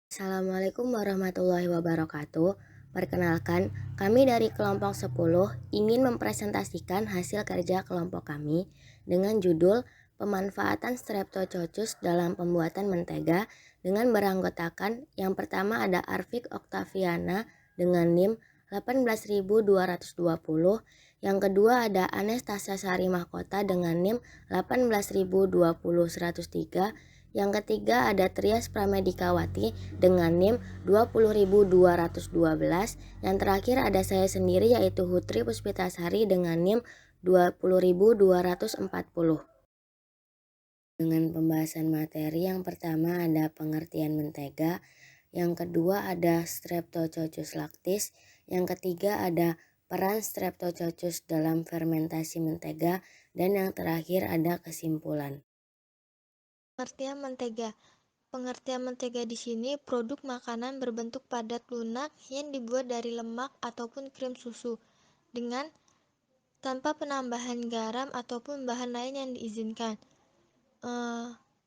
Assalamualaikum warahmatullahi wabarakatuh. Perkenalkan, kami dari kelompok 10 ingin mempresentasikan hasil kerja kelompok kami dengan judul pemanfaatan Streptococcus dalam pembuatan mentega dengan beranggotakan yang pertama ada Arvik Octaviana dengan NIM 18.220, yang kedua ada Anastasia Sari Mahkota dengan NIM 18.020.103, yang ketiga ada Trias Pramedikawati dengan NIM 20.212. Yang terakhir ada saya sendiri yaitu Hutri Puspitasari dengan NIM 20.240. Dengan pembahasan materi, yang pertama ada pengertian mentega, yang kedua ada Streptococcus lactis, yang ketiga ada peran Streptococcus dalam fermentasi mentega, dan yang terakhir ada kesimpulan. Pengertian mentega. Pengertian mentega di sini produk makanan berbentuk padat lunak yang dibuat dari lemak ataupun krim susu dengan tanpa penambahan garam ataupun bahan lain yang diizinkan.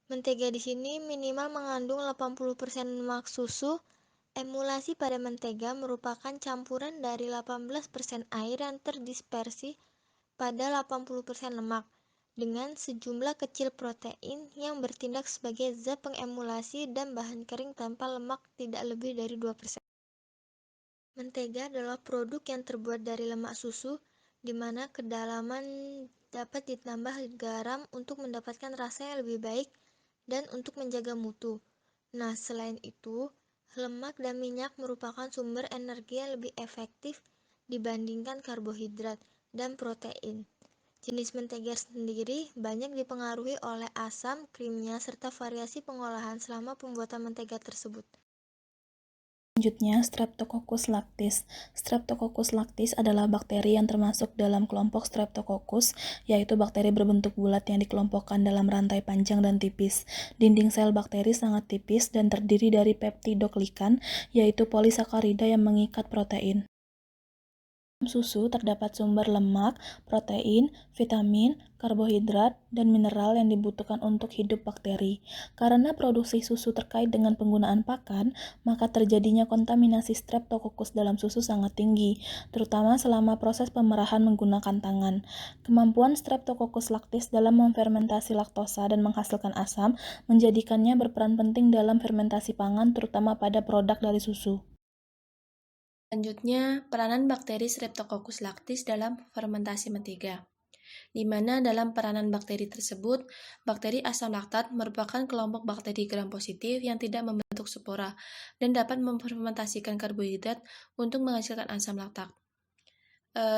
Mentega di sini minimal mengandung 80% lemak susu. Emulasi pada mentega merupakan campuran dari 18% air yang terdispersi pada 80% lemak dengan sejumlah kecil protein yang bertindak sebagai zat pengemulasi dan bahan kering tanpa lemak tidak lebih dari 2%. Mentega adalah produk yang terbuat dari lemak susu, di mana kedalaman dapat ditambah garam untuk mendapatkan rasa yang lebih baik dan untuk menjaga mutu. Nah, selain itu, lemak dan minyak merupakan sumber energi yang lebih efektif dibandingkan karbohidrat dan protein. Jenis mentega sendiri banyak dipengaruhi oleh asam, krimnya, serta variasi pengolahan selama pembuatan mentega tersebut. Selanjutnya, Streptococcus lactis. Streptococcus lactis adalah bakteri yang termasuk dalam kelompok Streptococcus, yaitu bakteri berbentuk bulat yang dikelompokkan dalam rantai panjang dan tipis. Dinding sel bakteri sangat tipis dan terdiri dari peptidoglikan, yaitu polisakarida yang mengikat protein. Dalam susu terdapat sumber lemak, protein, vitamin, karbohidrat, dan mineral yang dibutuhkan untuk hidup bakteri. Karena produksi susu terkait dengan penggunaan pakan, maka terjadinya kontaminasi Streptococcus dalam susu sangat tinggi, terutama selama proses pemerahan menggunakan tangan. Kemampuan Streptococcus lactis dalam memfermentasi laktosa dan menghasilkan asam menjadikannya berperan penting dalam fermentasi pangan, terutama pada produk dari susu. Selanjutnya, peranan bakteri Streptococcus lactis dalam fermentasi mentega, di mana dalam peranan bakteri tersebut, bakteri asam laktat merupakan kelompok bakteri gram positif yang tidak membentuk spora dan dapat memfermentasikan karbohidrat untuk menghasilkan asam laktat.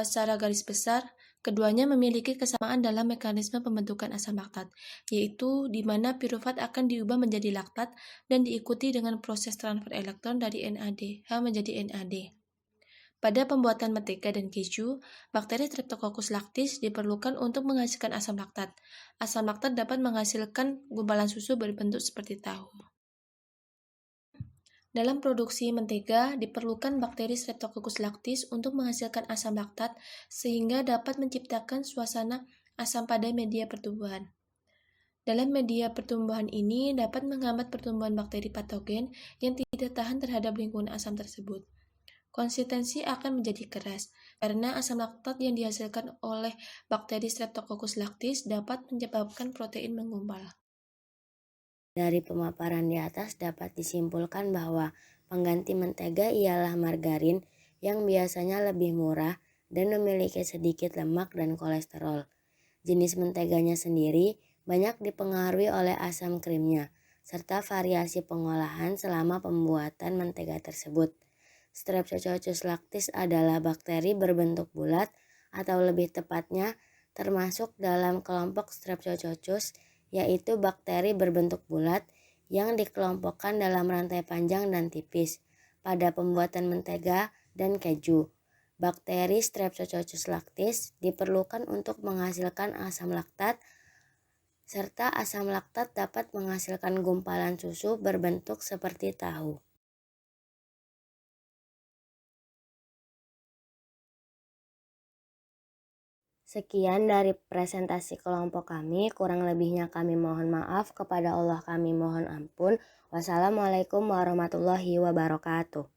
Secara garis besar, keduanya memiliki kesamaan dalam mekanisme pembentukan asam laktat, yaitu di mana pirufat akan diubah menjadi laktat dan diikuti dengan proses transfer elektron dari NADH menjadi NAD. Pada pembuatan mentega dan keju, bakteri Streptococcus lactis diperlukan untuk menghasilkan asam laktat. Asam laktat dapat menghasilkan gumpalan susu berbentuk seperti tahu. Dalam produksi mentega, diperlukan bakteri Streptococcus lactis untuk menghasilkan asam laktat sehingga dapat menciptakan suasana asam pada media pertumbuhan. Dalam media pertumbuhan ini dapat menghambat pertumbuhan bakteri patogen yang tidak tahan terhadap lingkungan asam tersebut. Konsistensi akan menjadi keras karena asam laktat yang dihasilkan oleh bakteri Streptococcus lactis dapat menyebabkan protein menggumpal. Dari pemaparan di atas dapat disimpulkan bahwa pengganti mentega ialah margarin yang biasanya lebih murah dan memiliki sedikit lemak dan kolesterol. Jenis menteganya sendiri banyak dipengaruhi oleh asam krimnya, serta variasi pengolahan selama pembuatan mentega tersebut. Streptococcus lactis adalah bakteri berbentuk bulat atau lebih tepatnya termasuk dalam kelompok Streptococcus, yaitu bakteri berbentuk bulat yang dikelompokkan dalam rantai panjang dan tipis pada pembuatan mentega dan keju. Bakteri Streptococcus lactis diperlukan untuk menghasilkan asam laktat, serta asam laktat dapat menghasilkan gumpalan susu berbentuk seperti tahu. Sekian dari presentasi kelompok kami, kurang lebihnya kami mohon maaf, kepada Allah kami mohon ampun. Wassalamualaikum warahmatullahi wabarakatuh.